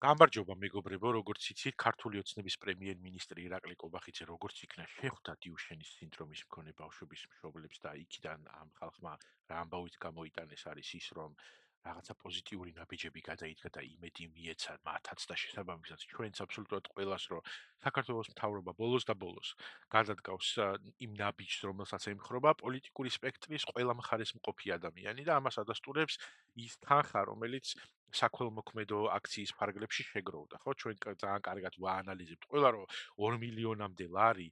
გამარჯობა მეგობრებო, როგორც იცით, ქართული ოცნების პრემიერ-მინისტრი ირაკლი კობახიძე როგორც იქნა შეხვდა დიუშენის სინდრომის მქონე ბავშვების მშობლებს და იქიდან ამ ხალხმა რა ამბავით გამოიტანეს არის ის, რომ რაღაცა პოზიტიური ნაბიჯები გადაიდგა და იმედი მიეცა მათაც და შესაბამისად ჩვენც აბსოლუტურად ყველას, რომ საქართველოს მთავრობა ბოლოს და ბოლოს გადადგავს იმ ნაბიჯს, რომელსაც ემხრობა პოლიტიკური სპექტრის ყველა მხარეს მყოფი ადამიანი და ამას ადასტურებს ის თანხა, რომელიც საქველმოქმედო აქციის ფარგლებში შეგროვდა, ხო? ჩვენ ძალიან კარგად ვაანალიზებთ ყველა, რომ 2 მილიონამდე ლარი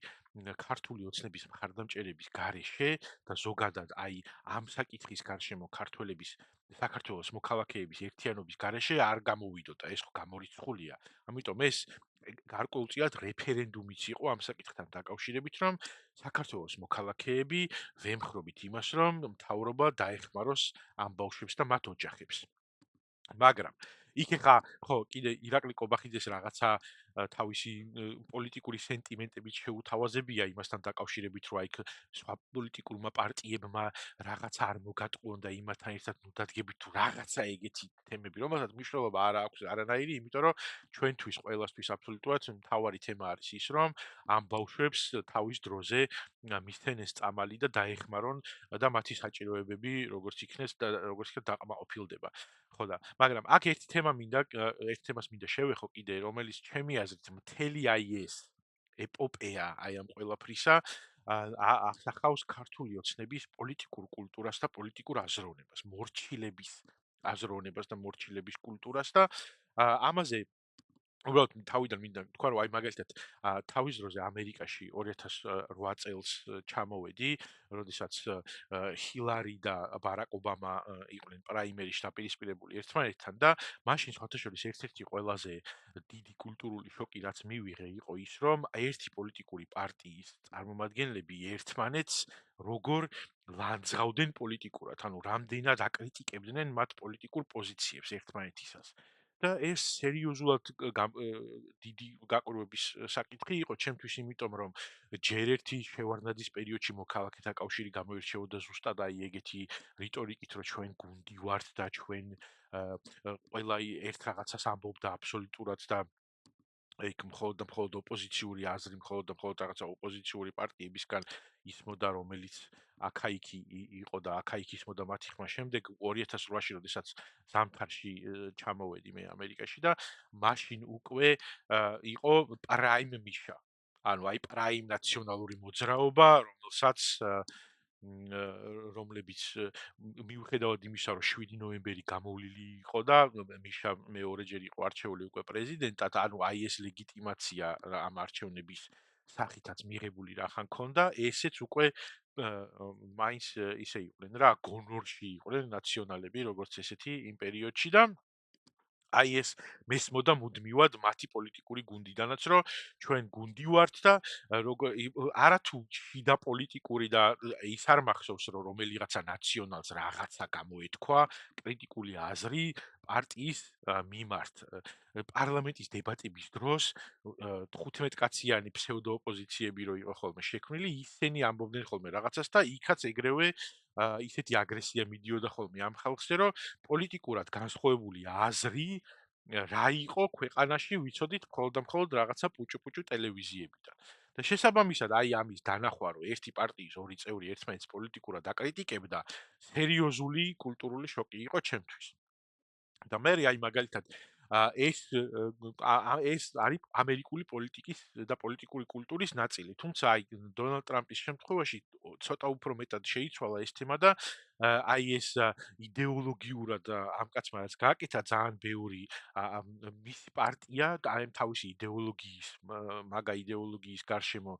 ქართული ოცნების მხარდამჭერების გარეშე და ზოგადად აი ამ საკითხის გარშემო ქართველების საქართველოს მოქალაქეების ერთიანობის გარეშე არ გამოვიდოდა, ეს ხო გამორიცხულია. ამიტომ ეს გარკვეულწილად რეფერენდუმიც იყო ამ საკითხთან დაკავშირებით, რომ საქართველოს მოქალაქეები ვემხრობით იმას, რომ მთავრობა დაეხმაროს ამ ბავშვებს და მათ ოჯახებს. მაგრამ იქ ხა ხო კიდე ირაკლი კობახიძეს რაღაცა თავისი პოლიტიკური სენტიმენტებით შეუთავაზებია იმასთან დაკავშირებით, რომ აი სხვა პოლიტიკურმა პარტიებმა რაღაცა არ მოგატყუონ და იმათთან ერთად ნუ დადგებით თუ რაღაცა ეგეთი თემები, რომელსაც მნიშვნელობა არ აქვს არანაირი, იმიტომ რომ ჩვენთვის ყველასთვის აბსოლუტურად მთავარი თემა არის ის, რომ ამ ბავშვებს თავის დროზე მისცენ ეს წამალი და დაეხმარონ და მათი საჭიროებები როგორც იქნეს და როგორც იქნება დაყმაყოფილდება. ხო და მაგრამ აქ ერთ თემას მინდა შევეხო კიდე, რომელიც ჩემი აზრით მთელი აი ეს ეპოპეა აი ამ ყველაფრისა ასახავს ქართული ოცნების პოლიტიკურ კულტურას და პოლიტიკურ აზროვნებას, მორჩილების აზროვნებას და მორჩილების კულტურას და ამაზე უბრალოდ თავიდან მინდა თქვა, რომ აი მაგალითად თავის დროზე ამერიკაში 2008 წელს ჩამოვედი, როდესაც ჰილარი და ბარაკ ობამა იყვნენ პრაიმერში დაპირისპირებული ერთმანეთთან და მაშინ სხვათა შორის ერთ-ერთი ყველაზე დიდი კულტურული შოკი რაც მივიღე იყო ის, რომ ერთი პოლიტიკური პარტიის წარმომადგენლები ერთმანეთს როგორ ლანძღავდნენ პოლიტიკურად, ანუ რამდენად აკრიტიკებდნენ მათ პოლიტიკურ პოზიციებს ერთმანეთისას. და ეს სერიოზულად დიდი გაყურების საკითხი იყო ჩემთვის, იმიტომ რომ ჯერ ერთი შევარდნაძის პერიოდში მოქალაქეთა კავშირი გამოირჩეოდა ზუსტად აი ეგეთი რიტორიკით, რომ ჩვენ გუნდი ვართ და ჩვენ ყველა ერთ რაღაცას ამბობდა აბსოლუტურად და იქ მხოლოდ და მხოლოდ ოპოზიციური აზრი, მხოლოდ და მხოლოდ რაღაცა ოპოზიციური პარტიებისგან ისმოდა, რომელიც აქა-იქი იყო და აქა-იქ ისმოდა მათი ხმა. შემდეგ 2008-ში, როდესაც ზამთარში ჩამოვედი მე ამერიკაში და მაშინ უკვე იყო პრაიმ მიშა. ანუ აი პრაიმ ნაციონალური მოძრაობა, რომელსაც რომლებიც მიუხედავად იმისა, რომ 7 ნოემბერი გამოვლილი იყო და მიშა მეორეჯერ იყო არჩეული უკვე პრეზიდენტად, ანუ აი ეს ლეგიტიმაცია ამ არჩევნების სახითაც მიღებული რახან ქონდა, ესეც უკვე მაინც ისე იყვნენ რა, გონორში იყვნენ ნაციონალები, როგორც ესეთი იმ პერიოდში და აი ეს მესმოდა მუდმივად მათი პოლიტიკური გუნდიდანაც, რომ ჩვენ გუნდი ვართ და არათუ შიდა პოლიტიკური და ის არ მახსოვს, რომ რომელიღაცა ნაციონალს რაღაცა გამოეთქვა, კრიტიკული აზრი პარტიის მიმართ. პარლამენტის დებატების დროს 15 კაციანი ფსევდოოპოზიციები რო იყო ხოლმე შექმნილი, ისინი ამბობდნენ ხოლმე რაღაცას და იქაც ეგრევე ისეთი აგრესია მიდიოდა ხოლმე ამ ხალხზე, რომ პოლიტიკურად განსხვავებული აზრი რა იყო ქვეყანაში ვიცოდით მხოლოდ და მხოლოდ რაღაცა პუჭუ-პუჭუ ტელევიზიებიდან. და შესაბამისად აი ამის დანახვა, რომ ერთი პარტიის ორი წევრი ერთმანეთს პოლიტიკურად აკრიტიკებდა, სერიოზული კულტურული შოკი იყო ჩემთვის. და მე აი მაგალითად ეს არის ამერიკული პოლიტიკის და პოლიტიკური კულტურის ნაწილი. თუმცა აი დონალდ ტრამპის შემთხვევაში ცოტა უფრო მეტად შეიცვალა ეს თემა და აი ეს იდეოლოგიურად ამ კაცმა რაც გააკეთა ძალიან ბევრი მისი პარტია აი თავისი იდეოლოგიის მაგა იდეოლოგიის გარშემო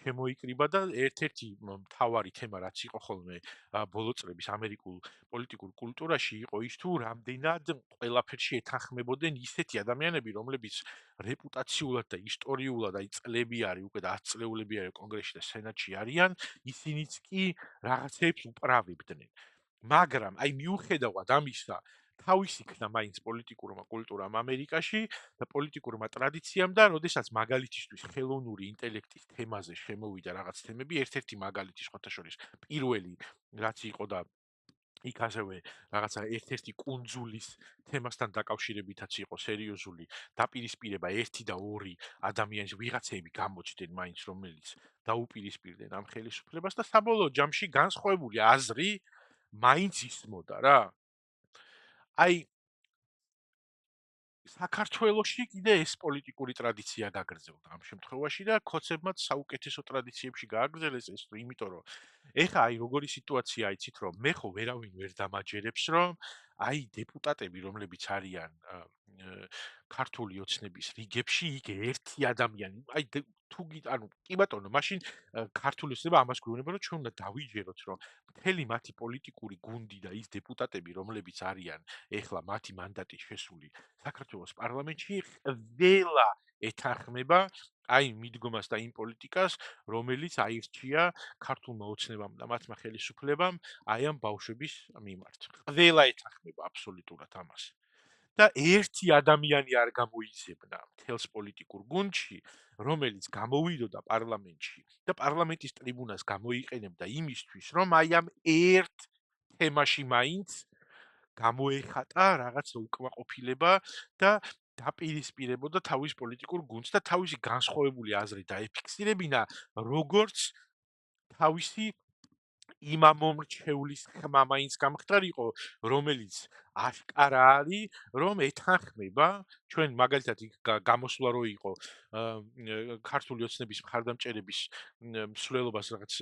შემოიკრიბა და ერთ-ერთი მთავარი თემა რაც იყო ხოლმე ბოლო წლების ამერიკულ პოლიტიკურ კულტურაში იყო ის თუ რამდენად ყველაფერში ეთანხმებოდნენ ისეთი ადამიანები, რომლებიც რეპუტაციულად და ისტორიულად აი წლები არის უკვე და 10 წლეულები არის კონგრესში და სენატში არიან, ისინიც კი რაღაცებს უправებდნენ. მაგრამ აი მიუხედავად ამისა, თავის იქნა მაინც პოლიტიკურმა კულტურამ ამერიკაში და პოლიტიკურმა ტრადიციამ და როდესაც მაგალითისთვის ხელოვნური ინტელექტის თემაზე შემოვიდა რაღაც თემები, ერთ-ერთი მაგალითი სხვათა შორის პირველი რაც იყო და იქ ასევე რაღაცა ერთ-ერთი კუნძულის თემასთან დაკავშირებითაც იყო სერიოზული დაპირისპირება 1 და 2 ადამიანის ვიღაცები გამოჩნდნენ მაინც რომელიც დაუპირისპირდნენ ამ ხელისუფლებას და საბოლოო ჯამში განსხვავებული აზრი მაინც ისმოდა რა. აი საქართველოში კიდე ეს პოლიტიკური ტრადიცია გაგრძელდა ამ შემთხვევაში და ქოცებმაც საუკეთესო ტრადიციებში გააგრძელეს ეს, იმიტომ რომ ეხა აი როგორი სიტუაცია იცით რომ მე ხო ვერავინ ვერ დამაჯერებს რომ აი დეპუტატები რომლებიც არიან ქართული ოცნების რიგებში იქ ერთი ადამიანი აი ანუ კი ბატონო მაშინ ქართული ოცნება ამას გვეუბნება რომ ჩვენ უნდა დავიჯეროთ რომ მთელი მათი პოლიტიკური გუნდი და ის დეპუტატები რომლებიც არიან ეხლა მათი მანდატი შესული საქართველოს პარლამენტში ყველა ეთანხმება აი მიდგომას და იმ პოლიტიკას, რომელიც აირჩია ქართულმა ოცნებამ და მათმა ხელისუფლებამ აი ამ ბავშვების მიმართ. ყველა ეთანხმება აბსოლუტურად ამას. და ერთი ადამიანი არ გამოიძებნა მთელს პოლიტიკურ გუნდში, რომელიც გამოვიდოდა პარლამენტში და პარლამენტის ტრიბუნას გამოიყენებდა იმისთვის, რომ აი ამ ერთ თემაში მაინც გამოეხატა რაღაცა უკმაყოფილება და დაპირისპირებოდა თავის პოლიტიკურ გუნდს და თავისი განსხვავებული აზრი დაეფიქსირებინა როგორც თავისი იმამომრჩევლის ხმა მაინც გამختارიყო, რომელიც აშკარა არის, რომ ეთანხმება ჩვენ მაგალითად გამოსვლა რო იყო ქართული ოცნების მხარდამჭერების მსვლელობას რაღაც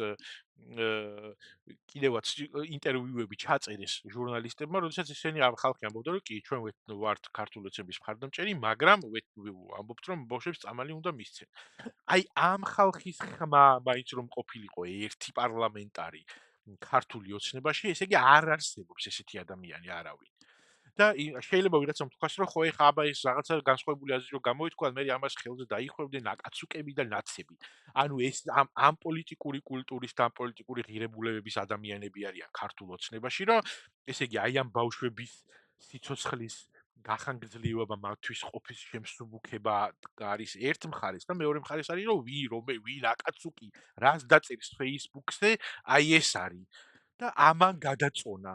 კიდევაც ინტერვიუები ჩაწერეს ჟურნალისტებმა, როდესაც ისინი ამ ხალხი ამბობდა, რომ კი ჩვენ ვართ ქართული ოცნების მხარდამჭერი, მაგრამ ამბობთ, რომ ბავშვებს წამალი უნდა მისცენ. აი ამ ხალხის ხმა მაინც რომ ყოფილიყო ერთი პარლამენტარი ქართული ოცნებაში, ესე იგი არ არსებობს ესეთი ადამიანი არავინ. და შეიძლება ვიღაცამ თქვას, რომ ხო ეხა აბა ეს რაღაცა განსხვავებული აზრი რომ გამოითქვა, მე ამას ხელზე დაიხვევდნენ აკაცუკები და ნაცები. ანუ ეს ამ პოლიტიკური კულტურის და ამ პოლიტიკური ღირებულებების ადამიანები არიან ქართულ ოცნებაში, რომ ესე იგი აი ამ ბავშვების სიცოცხლის გახანგრძლივება მათთვის ყოფის შემსუბუქება არის ერთ მხარეს და მეორე მხარეს არის რომ ვინ აკაცუკი რას დაწერს Facebook-ზე, აი ეს არის და ამან გადაწონა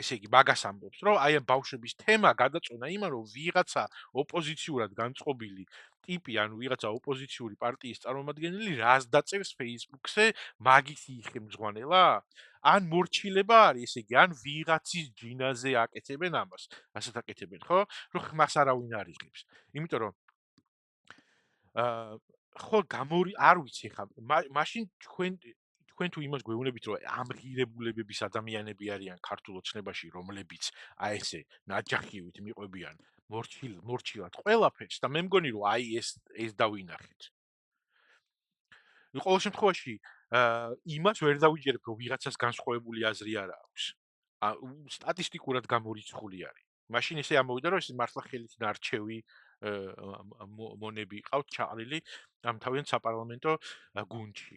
ესე იგი მაგას ამბობს რომ აი ამ ბავშვების თემა გადაწონა იმან რომ ვიღაცა ოპოზიციურად განწყობილი ტიპი ანუ ვიღაცა ოპოზიციური პარტიის წარმომადგენელი რას დაწერს Facebook-ზე მაგის იხემძღვანელა ან მორჩილება არის ესე იგი ან ვიღაცის ჯინაზე აკეთებენ ამას რასაც აკეთებენ ხო რომ ხმას არავინ არ იღებს იმიტომ რომ აა ხო არ ვიცი ხა მაშინ თქვენ თუ იმას გვეუბნებით რომ ამ ღირებულებების ადამიანები არიან ქართულ ოცნებაში რომლებიც აი ესე ნაჯახივით მიყვებიან მორჩილად ყველაფერს და მე მგონი რომ აი ეს დავინახეთ ყოველ შემთხვევაში იმას ვერ დავიჯერებ რომ ვიღაცას განსხვავებული აზრი არ აქვს სტატისტიკურად გამორიცხული არის მაშინ ესე ამოვიდა რომ ეს მართლა ხელით ნარჩევი მონები ყავთ ჩაყრილი ამ თავიანთ საპარლამენტო გუნდში.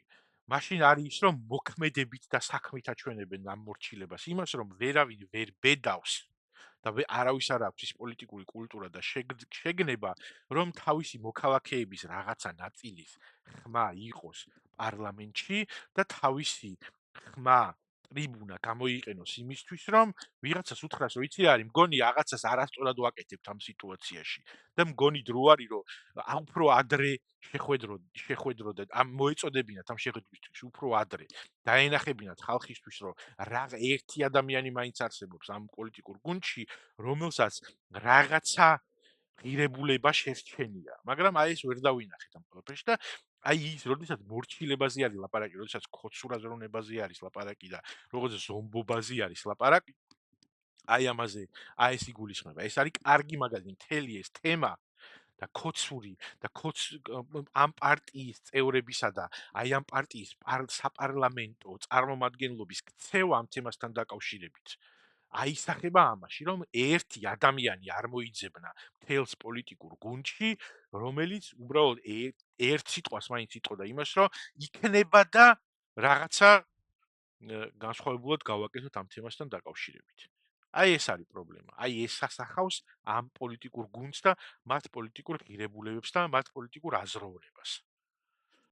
მაშინ არის ის რომ მოქმედებით და საქმით აჩვენებენ ამ მორჩილებას იმას რომ ვერავინ ვერ ბედავს და არავის არ აქვს ის პოლიტიკური კულტურა და შეგნება რომ თავისი მოქალაქეების რაღაცა ნაწილის ხმა იყოს პარლამენტში და თავისი ხმა ტრიბუნა გამოიყენოს იმისთვის რომ ვიღაცას უთხრას რომ იცი რა არის მგონი რაღაცას არასწორად ვაკეთებთ ამ სიტუაციაში და მგონი დრო არის რომ უფრო ადრე შეხვედრო და ამ მოეწოდებინათ ამ შეხვედრისთვის უფრო ადრე დაენახებინათ ხალხისთვის რომ ერთი ადამიანი მაინც არსებობს ამ პოლიტიკურ გუნდში რომელსაც რაღაცა ღირებულება შესჩენია მაგრამ აი ეს ვერ დავინახეთ ამ ყველაფერში და აი ის როდესაც მორჩილებაზე არის ლაპარაკი როდესაც ქოცურაზროვნებაზე არის ლაპარაკი და როგორც ზომბობაზე არის ლაპარაკი აი ამაზე აი ეს იგულისხმება ეს არის კარგი მაგალითი მთელი ეს თემა და ქოცური და ამ პარტიის წევრებისა და აი ამ პარტიის საპარლამენტო წარმომადგენლობის ქცევა ამ თემასთან დაკავშირებით აისახება ამაში რომ ერთი ადამიანი არ მოიძებნა მთელს პოლიტიკურ გუნდში რომელიც უბრალოდ ერთ სიტყვას მაინც იტყოდა იმას რომ იქნება და რაღაცა განსხვავებულად გავაკეთოთ ამ თემასთან დაკავშირებით. აი ეს არის პრობლემა. აი ეს ასახავს ამ პოლიტიკურ გუნდს და მათ პოლიტიკურ ღირებულებებს და მათ პოლიტიკურ აზროვნებას.